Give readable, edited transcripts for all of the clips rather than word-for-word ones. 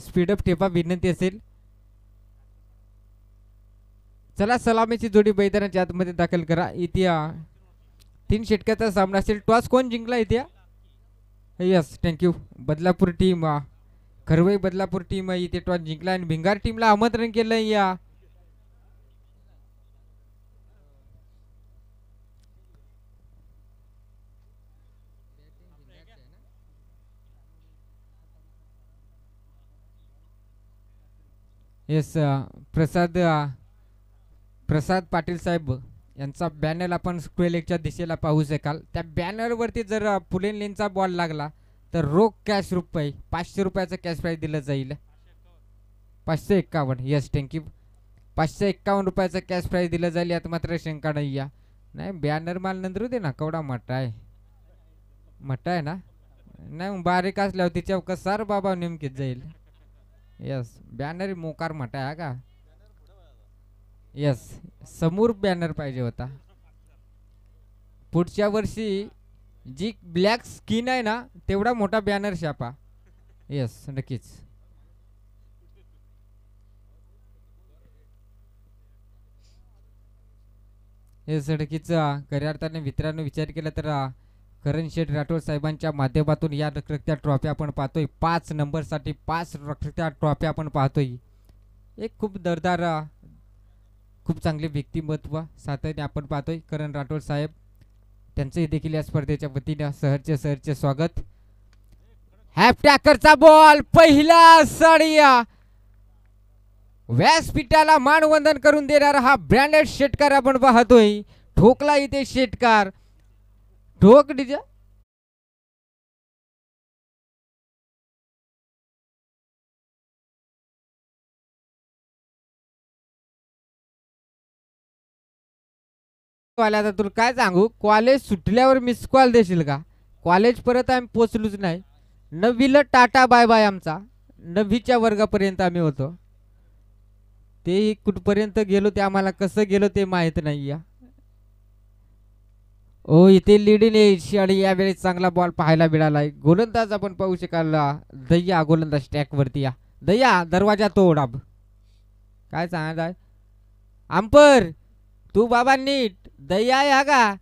Speedup ठेपा विनंती असेल. चला सलामीची जोडी मैदानाच्या आतमध्ये दाखल करा. इथे 3 षटकाचा सामना असेल. टॉस कोण जिंकला इथे? Yes thank you. Badlapur team, Kharvai Badlapur team इथे टॉस जिंकला आणि भिंगार टीमला आमंत्रण केलं या. येस प्रसाद पाटील साहेब यांचा बॅनर आपण स्क्वेअर लेगच्या दिशेला पाहू शकाल. त्या बॅनरवरती जर पुलेन लेनचा बॉल लागला तर रोख कॅश रुपये 500 रुपयाचं कॅश प्राईज दिलं जाईल. 551. Yes thank you. 551 रुपयाचं कॅश प्राईज दिलं जाईल. यात मात्र शंका नाही या. नाही बॅनर माल नंतर दे ना. केवढा मोठा आहे, मोठा आहे ना. नाही बारीक असल्यावर तिच्या कसार बाबा नेमकीच जाईल. यस बॅनर मोकार मोठा आहे का. यस समोर बॅनर पाहिजे होता. पुढच्या वर्षी जी ब्लॅक स्किन आहे ना तेवढा मोठा बॅनर छापा. यस नक्कीच. हे सडकीचा खऱ्या अर्थाने मित्रांनो विचार केला तर करण शेठ राठोड साहेबांच्या माध्यमातून या रखरखत्या ट्रॉफी आपण पाहतोय. 5 नंबरसाठी 5 रखरखत्या ट्रॉफी आपण पाहतोय. एक खूप दरदार खूप चांगले व्यक्तिमत्व सातत्याने आपण पाहतोय. करण राठोड साहेब त्यांचे देखील या स्पर्धेच्या वतीने सहर्ष स्वागत. हॅपटॅकरचा बॉल पहिला साडिया व्यासपीठाला मानवंदन करून देणारा हा ब्रँडेड षटकार आपण पाहतोय. ठोकला इथे षटकार. ठोक डीजे वाल्या. तुला काय सांगू, कॉलेज सुटल्यावर मिस कॉल देशील का. कॉलेज परत आम्ही पोचलोच नाही. 9वीला टाटा बाय बाय आमचा. 9वीच्या वर्गापर्यंत आम्ही होतो. ते कुठपर्यंत गेलो ते आम्हाला कसं गेलो ते माहित नाही या. ओ इथे लीडिंग एज आणि यावेळी चांगला बॉल पाहायला मिळाला. गोलंदाज आपण पाहू शकाल. दय्या गोलंदाज ट्रॅक वरती या. दय्या दरवाजा तोड. अब काय सांगायचं अंपर तू बाबा नीट. दय्या आहे का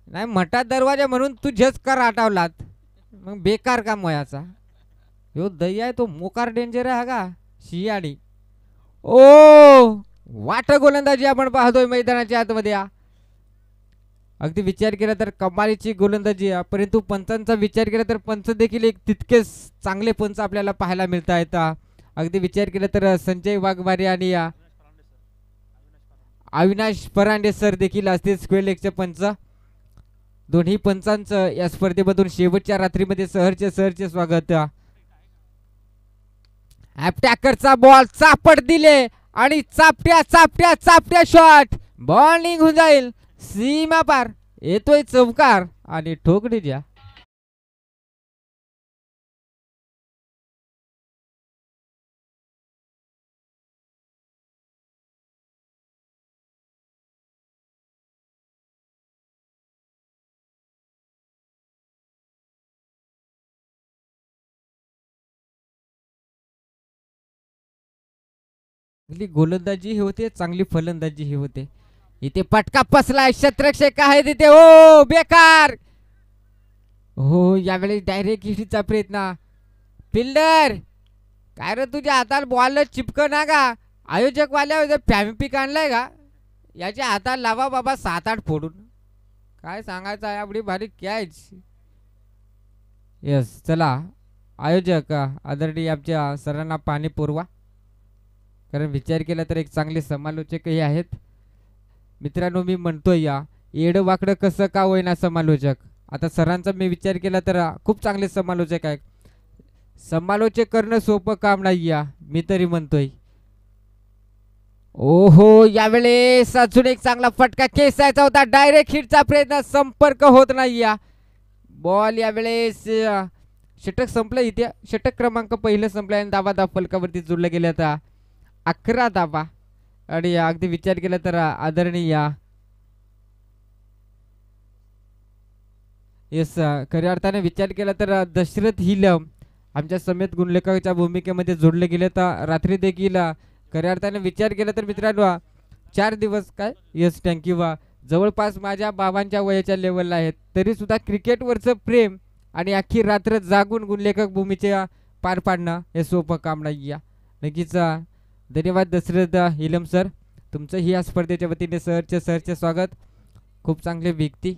नाही मठात दरवाजा म्हणून तू झचकार आटावलात मग बेकार काम वयाचा. ह्यो दय्या आहे तो मोकार डेंजर आहे का शियाडी. ओ वाट गोलंदाजी आपण पाहतोय मैदानाच्या आतमध्ये. अगदी विचार केला तर कमालीची गोलंदाजी आहे. परंतु पंचांचा विचार केला तर पंच देखील एक तितकेच चांगले पंच आपल्याला पाहायला मिळत आहेत. अगदी विचार केला तर संजय वाघमारे आणि अविनाश परांडे सर देखील असतील स्क्वेअर लेगचे पंच. दोन्ही पंचांचं या स्पर्धेमधून शेवटच्या रात्रीमध्ये सहर्ष स्वागत. अटॅकरचा बॉल चापट दिले आणि चापट्या शॉट बॉलिंग होऊन जाईल. सीमा पार येतोय चौकार आणि ठोकडी द्या. गोलंदाजी ही होते चांगली फलंदाजी ही होते. इथे पटका पसलाय शत्रक्षक आहे तिथे. ओ बेकार. हो यावेळी डायरेक्ट हिटचा प्रयत्न. फिल्डर काय रे तुझ्या हातात बॉल चिपक ना का. आयोजक वाल्या फॅमिपिक आणलाय का याच्या हातात लावा बाबा 7-8 फोडून. काय सांगायचं आहे एवढी भारी कॅच. यस चला आयोजक आदरणीय आमच्या सरांना पाणी पुरवा. कारण विचार केला तर एक चांगले समालोचकही आहेत. मित्रांनो मी म्हणतोय या येडं वाकडं कसं का होईना समालोचक. आता सरांचा मी विचार केला तर खूप चांगले समालोचक आहेत. समालोचक करणं सोपं काम नाही या मी तरी म्हणतोय. ओहो यावेळेस अजून एक चांगला फटका खेचायचा होता. डायरेक्ट हिटचा प्रयत्न संपर्क होत नाही या. बॉल यावेळेस षटक संपलं. इथे षटक क्रमांक पहिलं संपलं आणि धावा फलकावरती जोडल्या गेल्या आता 11 धावा. आणि अगदी विचार केला तर आदरणीय येस खऱ्या अर्थाने विचार केला तर दशरथ हिलम आमच्या समेत गुणलेखकाच्या भूमिकेमध्ये जोडले गेले. तर रात्री देखील खऱ्या अर्थाने विचार केला तर मित्रांनो 4 दिवस काय यस थँक्यू जवळपास माझ्या बाबांच्या वयाच्या लेवलला आहेत, तरी सुद्धा क्रिकेटवरचं प्रेम आणि अख्खी रात्र जागून गुणलेखक भूमीचे पार पाडणं हे सोपं काम नाही या. नक्कीच धन्यवाद दशरथ इलम सर, तुमचंही या स्पर्धेच्या वतीने सहर्ष स्वागत. खूप चांगले व्यक्ती.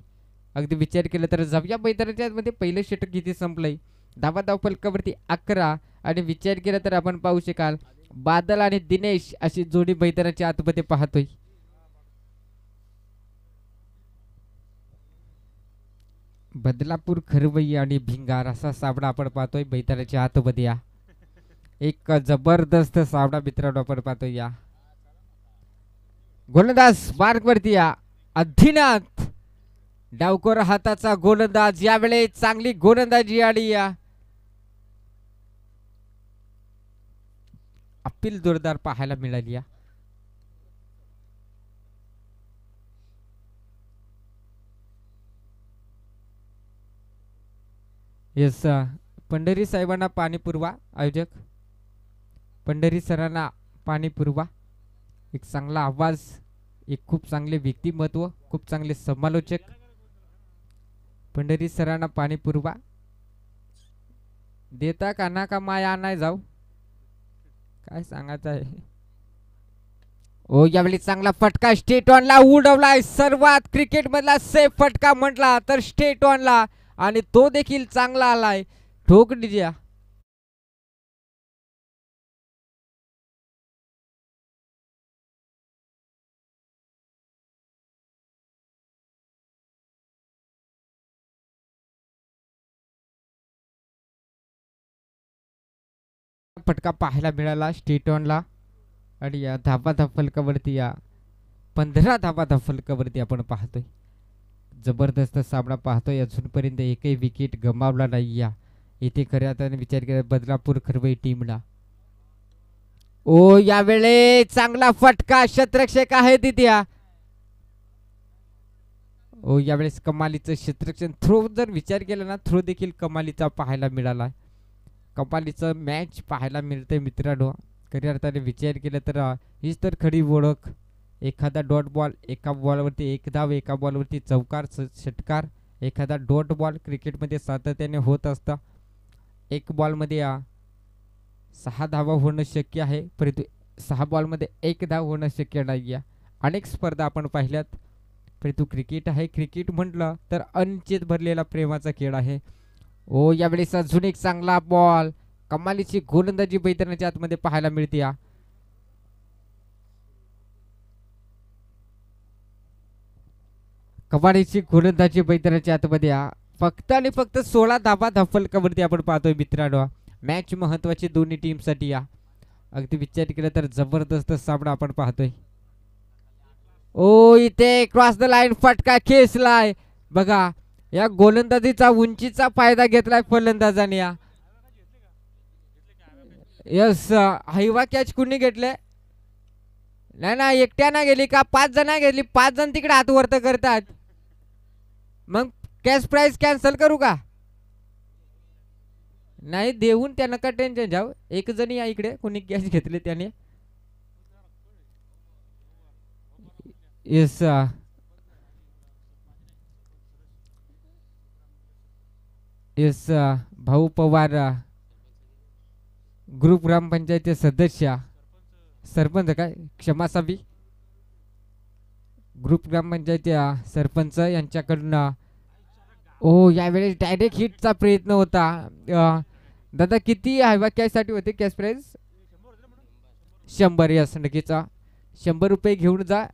अगदी विचार केला तर जाऊया मैदानाच्या मध्ये पहिलं षटक किती संपलंय. धाव फलकावरती 11 आणि विचार केला तर आपण पाहू शकाल बादल आणि दिनेश अशी जोडी मैदानाच्या आतमध्ये पाहतोय. बदलापूर खरवई आणि भिंगार असा सामना आपण पाहतोय मैदानाच्या आतमध्ये या. एक जबरदस्त सामना मित्रांनो आपण पाहतोय या. गोलंदाज मार्क वरती या अधिनाथ डावकर हाताचा गोलंदाज, यावेळी चांगली गोलंदाजी आणि या अपील जोरदार पाहायला मिळाली या. येस पंढरी साहेबांना पाणी पुरवा, आयोजक पंढरी सरांना पाणी पुरवा. एक चांगला आवाज, एक खूप चांगले व्यक्तिमत्व, खूप चांगले समालोचक. पंढरी सरांना पाणी पुरवा. देता काना का माया नाही जाऊ, काय सांगायचं आहे. ओ यावेळी चांगला फटका स्टेट ऑनला उडवलाय. सर्वात क्रिकेट मधला सेफ फटका म्हटला तर स्टेट ऑनला, आणि तो देखील चांगला आलाय. ठोक डिजिया फटका पाहायला मिळाला स्टेट ऑनला. आणि या धाबा फलकावरती या 15 धाबा फलकावरती आपण पाहतोय. जबरदस्त सामना पाहतोय. अजूनपर्यंत एकही विकेट गमावला नाही या इथे खऱ्या अर्थाने विचार केला बदलापूर खरवई टीमला. ओ यावेळी चांगला फटका, शतरक्षक आहे तिथे. ओ यावेळेस कमालीचं क्षेत्ररक्षण, थ्रो जर विचार केला ना थ्रो देखील कमालीचा पाहायला मिळाला. कमालीचं मॅच पाहायला मिळते मित्रांनो. खऱ्या अर्थाने विचार केला तर हीच तर खरी ओळख. एखादा डॉट बॉल, एका बॉलवरती एक धाव, एका बॉलवरती चौकार षटकार, एखादा डॉट बॉल क्रिकेटमध्ये सातत्याने होत असतं. एक बॉलमध्ये 6 धावा होणं शक्य आहे, परंतु 6 बॉलमध्ये 1 धाव होणं शक्य नाही आहे. अनेक स्पर्धा आपण पाहिल्यात, परंतु क्रिकेट आहे, क्रिकेट म्हटलं तर अनिश्चित भरलेला प्रेमाचा खेळ आहे. ओ यावेळेस अजून एक चांगला बॉल, कमालीची गोलंदाजी मैदानाच्या आतमध्ये पाहायला मिळते. कमालीची गोलंदाजी मैदानाच्या आतमध्ये फक्त आणि फक्त 16 धाबा फलकावरती आपण पाहतोय मित्रांनो. मॅच महत्वाची दोन्ही टीमसाठी अगदी विचार केला तर जबरदस्त सामना आपण पाहतोय. ओ इथे क्रॉस द लाईन फटका खेचलाय बघा. या गोलंदाजीचा उंचीचा फायदा घेतलाय फलंदाजाने. यस हैवा कॅच कुणी घेतले? नाही ना, एकट्याना गेली का 5 जण गेली? 5 जण तिकडे हात वरत करतात. मग कॅश प्राइस कॅन्सल करू का? नाही देऊन त्यांना का टेन्शन जाऊ. एक जणी या इकडे कोणी कॅश घेतले त्याने. येस येस भाऊ पवार ग्रुप ग्रामपंचायतचे सदस्य, सरपंच काय क्षमासावी, ग्रुप ग्रामपंचायतच्या सरपंच यांच्याकडनं. ओ यावेळेस डायरेक्ट हिटचा प्रयत्न होता. दादा किती हवा कॅश साठी होते? Cash price 100. यस नक्कीच 100 रुपये घेऊन जा.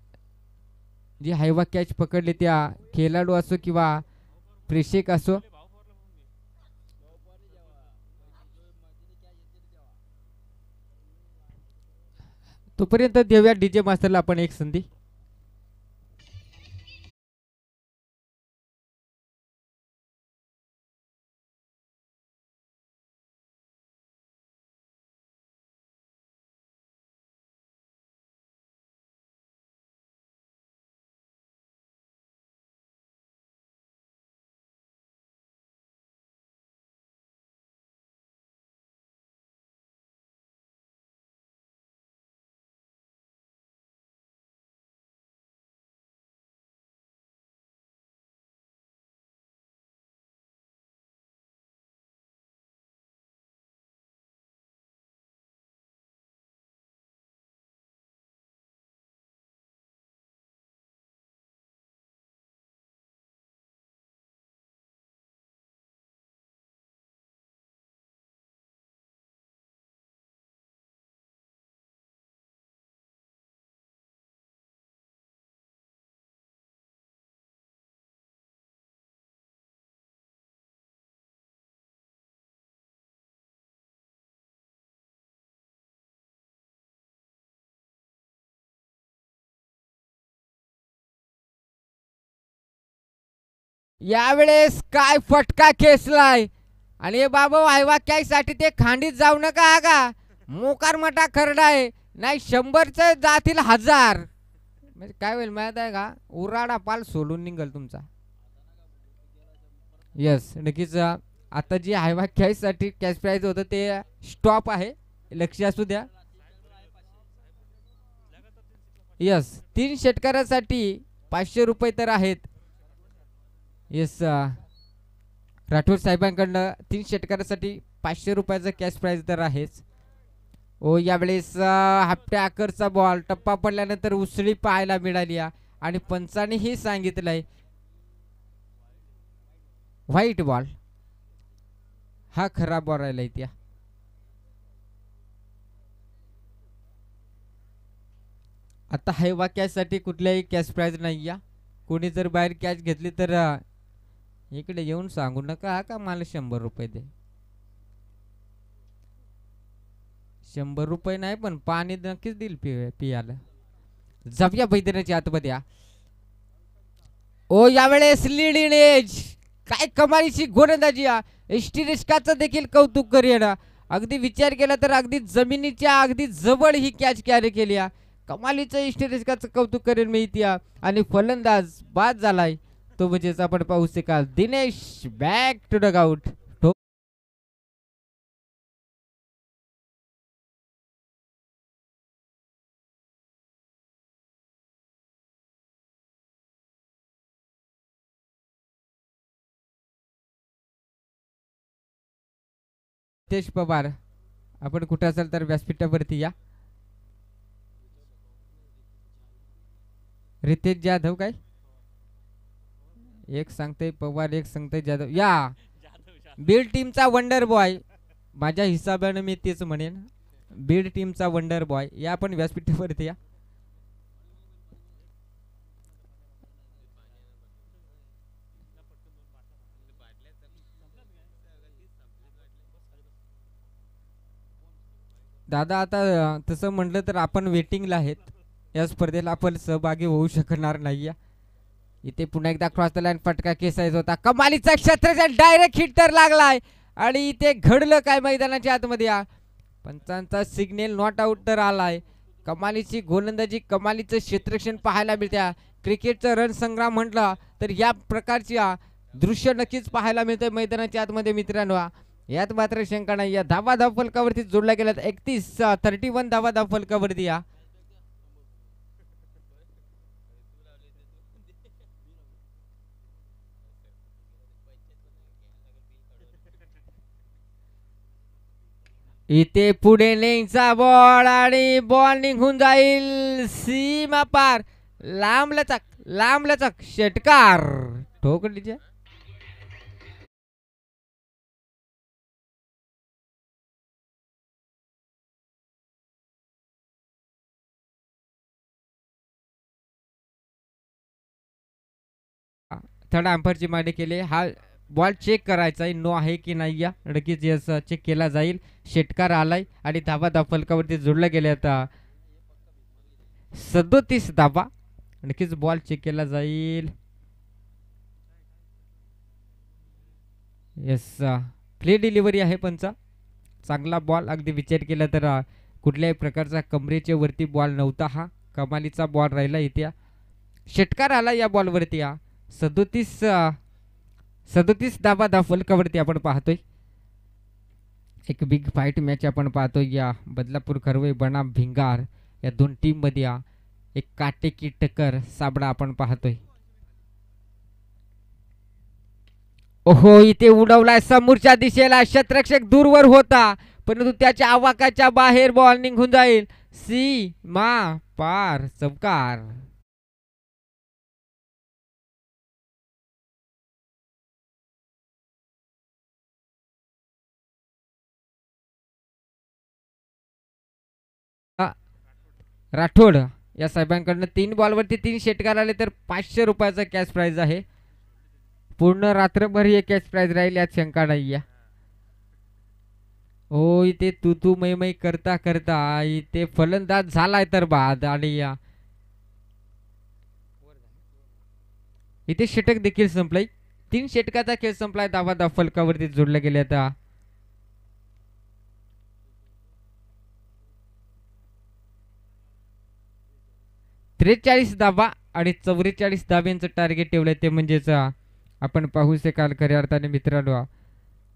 जी हायवा कॅच पकडले त्या खेळाडू असो किंवा प्रेक्षक असो. तोपर्यंत देऊया डीजे मास्टरला आपण एक संधी. यावेळेस काय फटका खेचलाय आणि हे बाबा वायवा साठी ते खांडीत जाऊ नका का मोकार मटा खरडाय नाही 100च जातील 1000 म्हणजे काय होईल माहित आहे का उराडा पाल सोडून निघल तुमचा. यस नक्कीच आता जी हायवा साठी कॅश प्राइज होतं ते स्टॉप आहे लक्ष असू द्या. यस 3 षटकारासाठी 500 रुपये तर आहेत. येस राठोड साहेबांकडनं 3 षटकारासाठी 500 रुपयाचं कॅश प्राइज तर आहेच. ओ यावेळेस हापट्या आकरचा बॉल टप्पा पडल्यानंतर उसळी पाहायला मिळाली आणि पंचाने हे सांगितलंय व्हाईट बॉल हा खराब बॉल राहिला त्या. आता हायवा कॅचसाठी कुठल्याही कॅश प्राइज नाही या. कोणी जर बाहेर कॅच घेतली तर इकडे येऊन सांगू नका का मला 100 रुपये दे. 100 रुपये नाही पण पाणी नक्कीच देईल पियाला. जाऊया बैद्यनाथच्या आतमध्ये. ओ यावेळेस लीड इन एज काय कमालीची गोलंदाजी एसटी रिस्काचं देखील कौतुक करेन. अगदी विचार केला तर अगदी जमिनीच्या अगदी जवळ ही कॅच कॅरी केली. कमालीचं एसटी रिस्काचं कौतुक करेन मी इथे. आणि फलंदाज बाद झालाय तो म्हणजेच आपण पाहू शकाल Dinesh back to dugout. Nitesh Pawar आपण कुठे असाल तर व्यासपीठावरती या. रितेश जाधव काय एक सांगते पवार एक सांगते जाधव या बीड टीमचा वंडर बॉय. माझ्या हिसाबाने मी तेच म्हणेन बीड टीमचा वंडर बॉय या आपण व्यासपीठावरती या. दादा आता तसं म्हटलं तर आपण वेटिंगला आहेत या स्पर्धेला आपण सहभागी होऊ शकणार नाही. इथे पुन्हा एकदा क्रॉस द लाईन फटका केसायचा होता कमालीचा क्षेत्राचा डायरेक्ट हिट तर लागलाय आणि इथे घडलं काय मैदानाच्या आतमध्ये पंचांचा सिग्नल नॉट आउट तर आलाय. कमालीची गोलंदाजी कमालीचं क्षेत्ररक्षण पाहायला मिळत्या. क्रिकेटचं रणसंग्राम म्हटलं तर या प्रकारची दृश्य नक्कीच पाहायला मिळतंय मैदानाच्या आतमध्ये मित्रांनो. यात मात्र शंका नाही. या धावा धाव फलकावरती जोडल्या गेल्यात 31 धावा धाव फलकावरती इथे पुढे नेचा बॉल आणि बॉल निघून जाईल सीमा पार. लांब लचक षटकार ठोकलीचे. थर्ड अंपायरची मागणी केली. हा बॉल चेक करायचा आहे नो आहे की नाही या नक्कीच यस चेक केला जाईल. षटकार आलाय आणि धावा धाव फलकावरती जोडल्या गेल्या आता 37 धावा. नक्कीच बॉल चेक केला जाईल. यस प्ले डिलिव्हरी आहे पंचा. चांगला बॉल अगदी विचार केला तर कुठल्याही प्रकारचा कमरेच्या वरती बॉल नव्हता. हा कमालीचा बॉल राहिला इथे. षटकार आला या बॉलवरती 37 धावा धाव फलकावरती आपण पाहतोय. एक बिग फाईट मॅच आपण पाहतोय या बदलापूर खरवई बनाम भिंगार या दोन टीम मध्ये एक काटेकी टक्कर साबडा आपण पाहतोय. ओहो इथे उडवलाय समोरच्या दिशेला क्षेत्ररक्षक दूरवर होता परंतु त्याच्या आवाकाच्या बाहेर बॉल निघून जाईल. सीमा पार चौकार. राठोड या साहेबांकडनं 3 बॉलवरती 3 षटकार आले तर 500 रुपयाचा कॅश प्राइज आहे. पूर्ण रात्रभर हे कॅश प्राइज राहील यात शंका नाही. हो इथे तू मै करता करता इथे फलंदाज झालाय तर बाद आणि इथे षटक देखील संपलंय. 3 षटकाचा खेळ संपलाय. धावा फलकावरती जोडल्या गेल्या आता. 43 धावा आणि 44 धाब्यांचं टार्गेट ठेवलंय. ते म्हणजेच आपण पाहू शकाल खऱ्या अर्थाने मित्रांनो.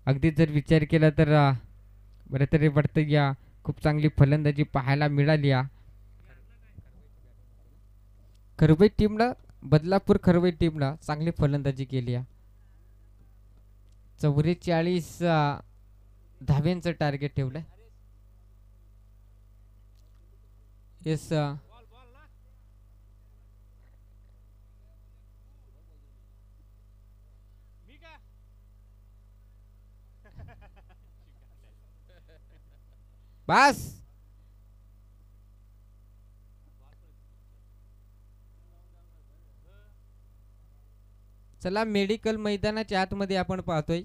अगदी जर विचार केला तर बरं तरी वाटतं या खूप चांगली फलंदाजी पाहायला मिळाली. खरवई टीमला, बदलापूर खरवई टीमला चांगली फलंदाजी केली. 44 धाब्यांचं टार्गेट ठेवलंय. येस बस. चला मेडिकल मैदानाच्या आतमध्ये आपण पाहतोय.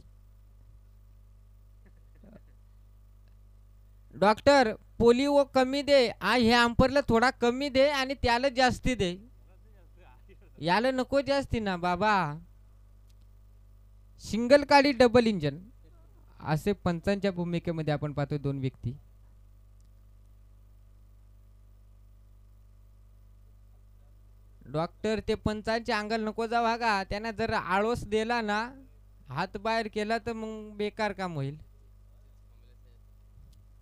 डॉक्टर पोलिओ कमी दे, हे अंपरला थोडा कमी दे आणि त्याला जास्ती दे. याला नको जास्ती ना बाबा. सिंगल काडी डबल इंजन असे पंचांच्या भूमिकेमध्ये आपण पाहतोय दोन व्यक्ती. डॉक्टर ते पंचांच्या अंगाला नको जाऊ का. त्यांना जर आळस दिला ना, हात बाहेर केला तर मग बेकार काम होईल.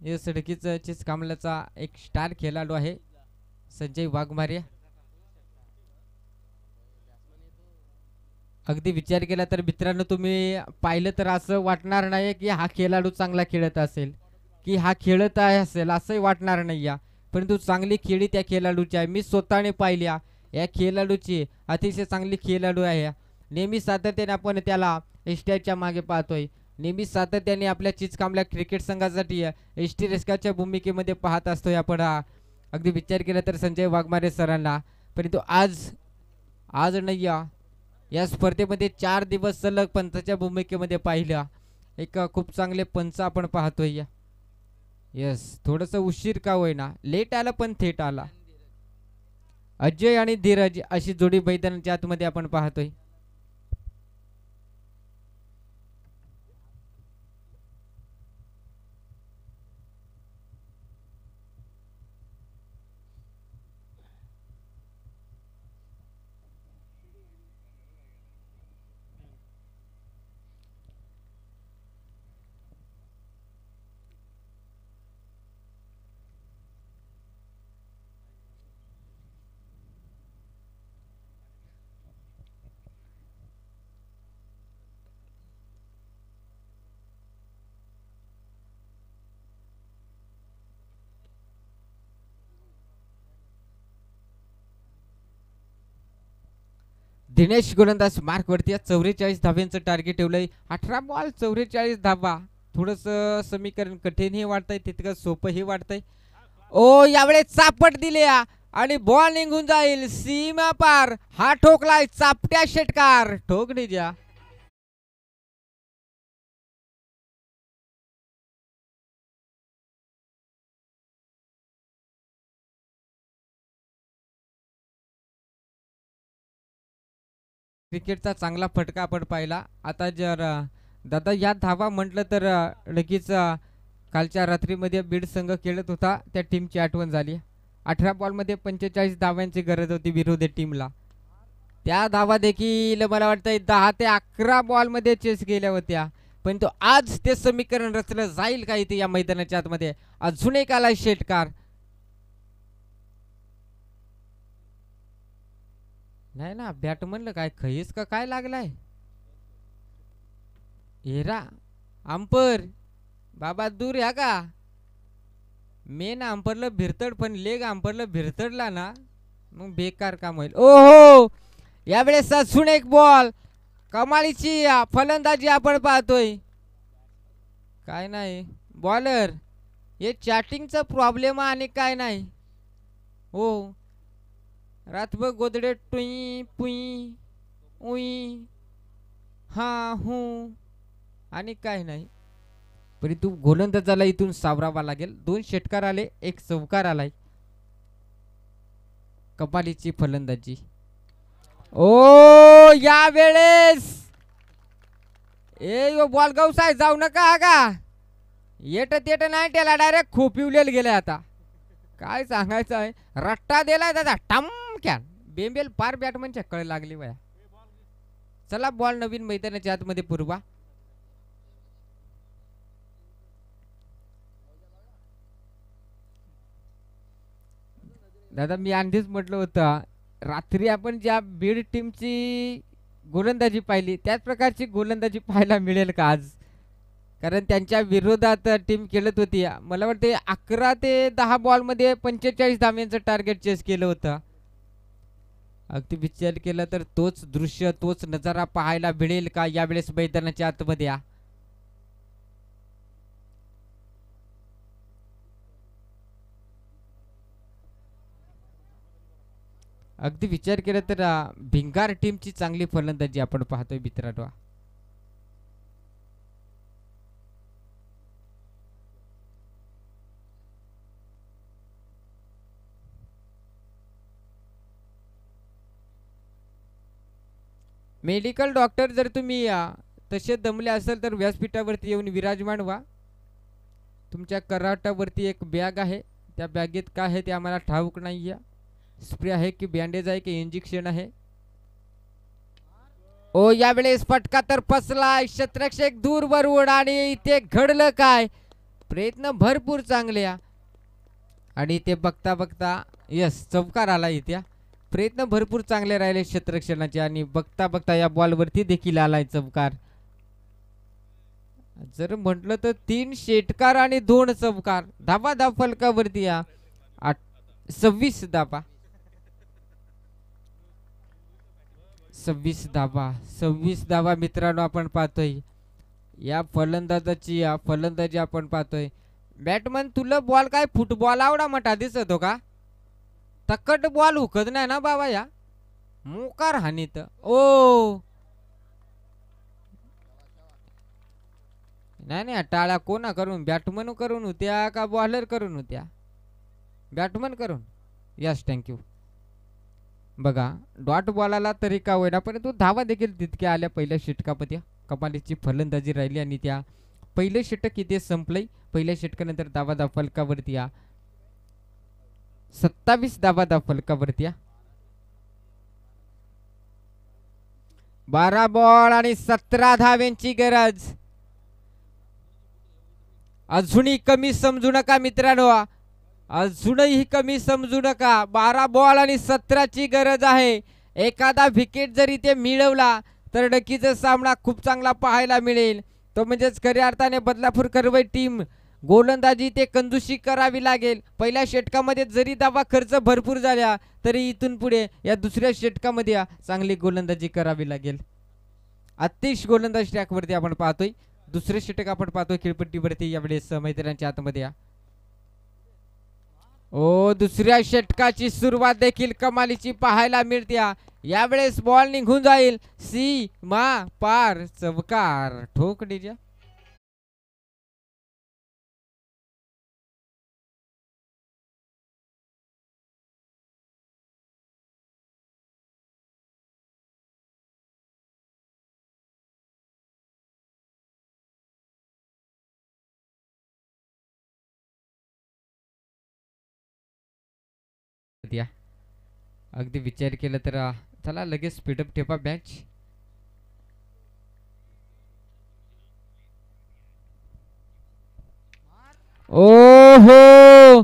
हे सडकीचा चिचकामल्याचा एक स्टार खेळाडू आहे संजय वाघमारे. अगदी विचार केला तर मित्रांनो तुम्ही पाहिलं तर असं वाटणार नाही की हा खेळाडू चांगला खेळत असेल, की हा खेळत आहे असेल असंही वाटणार नाही. परंतु चांगली खेळी त्या खेळाडूची आहे. मी स्वतःने पाहिली या खेळाडूची अतिशय चांगली खेळाडू आहे. नेहमी सातत्याने आपण त्याला एसटीच्या मागे पाहतोय. नेहमी सातत्याने आपल्या चिचकामल्या क्रिकेट संघासाठी एसटी रेस्काच्या भूमिकेमध्ये पाहत असतोय आपण. अगदी विचार केला तर संजय वाघमारे सरांना. परंतु आज नाही या स्पर्धेमध्ये 4 दिवस सलग पंचाच्या भूमिकेमध्ये पाहिलं. एक खूप चांगले पंच आपण पाहतोय. यस थोडंसं उशीर का होईना, लेट आला पण थेट आला. अजय आणि धीरज अशी जोडी मैदानाच्या आतमध्ये आपण पाहतोय. दिनेश गोलंदाज मार्क वरती 44 धाब्यांचं टार्गेट ठेवलंय. 18 बॉल 44 धाबा. थोडस समीकरण कठीणही वाटतंय तितकं सोपंही वाटतंय. ओ यावेळेस चापट दिले आणि बॉल निघून जाईल सीमा पार. हा ठोकलाय चापट्या षटकार. ठोक द्या. क्रिकेटचा चांगला फटका आपण पाहिला. आता जर दादा या धावा म्हटलं तर लगेच कालच्या रात्रीमध्ये बीड संघ खेळत होता त्या टीमची आठवण झाली. 18 बॉलमध्ये 45 धाव्यांची गरज होती विरोधी टीमला. त्या धावा देखील मला वाटतं 10 ते 11 बॉलमध्ये चेस गेल्या होत्या. पण तो आज ते समीकरण रचलं जाईल का इथे या मैदानाच्या आतमध्ये. अजून एक आलाय षटकार. नाही ना बॅट म्हणलं काय खैस का काय लागलाय. हेरा अंपर बाबा दूर या का. मेन अंपरला भिरतड पण लेग अंपरला भिरतडला ना मग बेकार काम होईल. ओहो यावेळेस अजून एक बॉल. कमालीची फलंदाजी आपण पाहतोय. काय नाही बॉलर हे चॅटिंगचा प्रॉब्लेम आणि काय नाही. हो रातभर गोदडे टुई पुई उई हा हू आणि काय नाही. परंतु गोलंदाजाला इथून सावरावा लागेल. 2 षटकार आले 1 चौकार आलाय. कपालीची फलंदाजी. ओ यावेळेस ए यो बॉल गवसाय जाऊ नका का येट तेट नाही त्याला डायरेक्ट खोपिवलेलं गेले आता. काय सांगायचं आहे रट्टा दिलाय दादा टमक्यान बेंबेल पार बॅटमनच्या कळ लागली वया. चला बॉल नवीन मैदानाच्या आतमध्ये पुरवा. दादा मी आधीच म्हटलं होतं रात्री आपण ज्या बीड टीमची गोलंदाजी पाहिली त्याच प्रकारची गोलंदाजी पाहायला मिळेल का आज. कारण त्यांच्या विरोधात टीम खेळत होती. मला वाटते 11 ते 10 बॉलमध्ये 45 धाव्यांचं टार्गेट चेस केलं होतं. अगदी विचार केला तर तोच दृश्य तोच नजारा पाहायला मिळेल का यावेळेस मैदानाच्या आतमध्ये. अगदी विचार केला तर भिंगार टीमची चांगली फलंदाजी आपण पाहतोय मित्रांनो. मेडिकल डॉक्टर जर तुम्ही तसे दमले असेल तर व्यासपीठावरती येऊन विराजमान व्हा. तुमच्या कराटावरती एक बॅग आहे त्या बॅगेत काय आहे ते आम्हाला ठाऊक नाही आहे. स्प्रे आहे की बँडेज आहे की इंजेक्शन आहे. ओ यावेळेस फटका तर फसला क्षेत्ररक्षक दूर वरून आणि इथे घडलं काय. प्रयत्न भरपूर चांगले आणि ते बघता बघता यस चौकार आला इथे. प्रयत्न भरपूर चांगले राहिले क्षेत्ररक्षणाचे आणि बघता बघता या बॉलवरती देखील आलाय चौकार. जर म्हटलं तर 3 षटकार आणि 2 चौकार. धाबा धाव फलकावरती 26 धाबा 26 धाबा मित्रांनो आपण पाहतोय. या फलंदाजी आपण पाहतोय. बॅटमन तुला बॉल काय फुटबॉल आवडा मोठा दिसत हो का. तकट बॉल हुकत नाही ना बाबा या मोकार हानीत. ओ नाही टाळ्या कोणा करून बॅटमन करून होत्या का बॉलर करून होत्या. बॅटमन करून यस थँक्यू. बघा डॉट बॉलाला तरी का होईना परंतु धावा देखील तितक्या आल्या पहिल्या षटकामध्ये. कमालीची फलंदाजी राहिली आणि त्या पहिलं षटक इथे संपलंय. पहिल्या षटकानंतर धावा फलकावरती 27 धावा फलकावरती 12 बॉल आणि 17 धाव्यांची गरज. अजूनही कमी समजू नका मित्रांनो. अजूनही कमी समजू नका. 12 बॉल आणि 17ची गरज आहे. एखादा विकेट जर इथे मिळवला तर नक्कीच सामना खूप चांगला पाहायला मिळेल. तो म्हणजेच खऱ्या अर्थाने बदलापूर करवई टीम गोलंदाजी ते कंजूसी करावी लागेल. पहिल्या षटकामध्ये जरी धावा खर्च भरपूर झाल्या तरी इथून पुढे या दुसऱ्या षटकामध्ये चांगली गोलंदाजी करावी लागेल. अतिश गोलंदाज ट्रॅकवरती आपण पाहतोय. दुसरे षटक आपण पाहतोय खेळपट्टीवरती यावेळेस मैदानाच्या आतमध्ये. ओ दुसऱ्या षटकाची सुरुवात देखील कमालीची पाहायला मिळते. यावेळेस बॉल निघून जाईल सीमा पार. चवकार ठोक डीजे. अगदी विचार केला तर चला लगेच स्पीडअप ठेवा मॅच. ओहो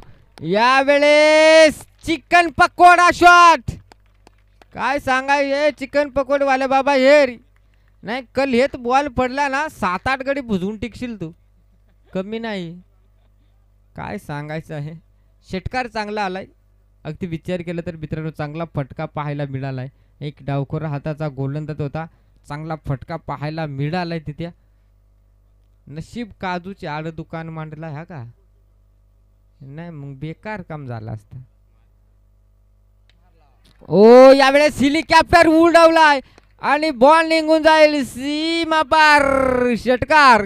यावेळेस चिकन पकोडा शॉट. काय सांगाय चिकन पकोड वाले बाबा हे नाही कल हेच बॉल पडला ना 7-8 गडी भुजून टिकशील तू कमी नाही. काय सांगायचं आहे. षटकार चांगला आलाय. अगदी विचार केला तर मित्रांनो चांगला फटका पाहायला मिळालाय. एक डावखोरा हाताचा गोलंदाज होता. चांगला फटका पाहायला मिळालाय तिथे. नशीब काजूचे आड दुकान मांडला हा का नाही मग बेकार काम झालं असतं. ओ यावेळेस हेलिकॉप्टर उडवलाय आणि बॉल निघून जाईल सीमा पार. षटकार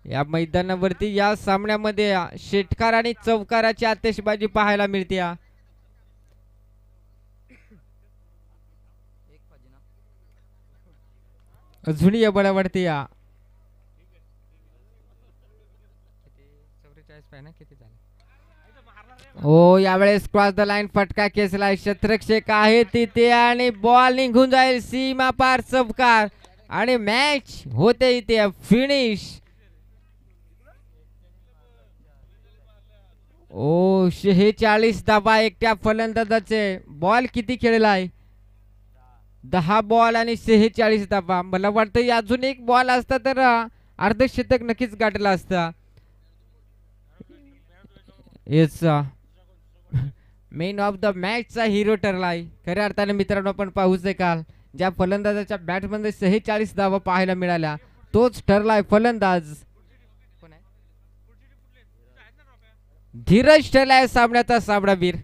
या मैदानावरती या सामन्यामध्ये षटकार आणि चौकाराची आतिषबाजी पाहायला मिळते. अजूनही बळावरती या. हो यावेळेस क्रॉस द लाईन फटका खेचलाय. शतरक्षक आहे तिथे आणि बॉल निघून जाईल सीमा पार चौकार आणि मॅच होते इथे फिनिश. ओ 46 धावा एकट्या फलंदाजाचे. बॉल किती खेळलाय? 10 बॉल आणि 46 धावा. मला वाटतं अजून एक बॉल असता तर अर्धशतक नक्कीच गाठला असता. येस मेन ऑफ द मॅचचा हिरो ठरलाय खऱ्या अर्थाने मित्रांनो. आपण पाहू शकाल ज्या फलंदाजाच्या बॅटमध्ये 46 धावा पाहायला मिळाल्या तोच ठरलाय फलंदाज. धीरज ठरलाय सामन्याचा सामनावीर.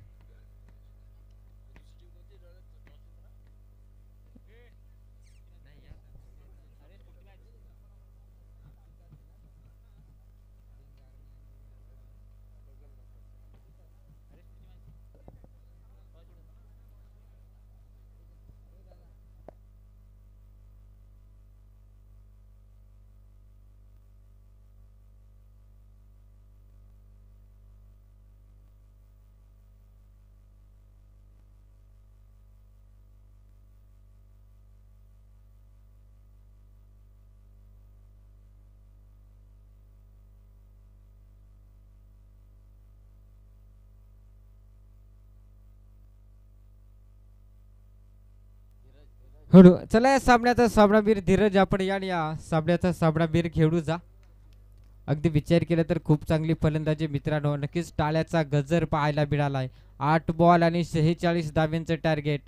हो चला या सामन्याचा सामनावीर धीरज आपण या सामन्याचा सामनावीर खेळू जा. अगदी विचार केला तर खूप चांगली फलंदाजी मित्रांनो. नक्कीच टाळ्याचा गजर पाहायला मिळालाय. 8 बॉल आणि 46 धाव्यांचं टार्गेट.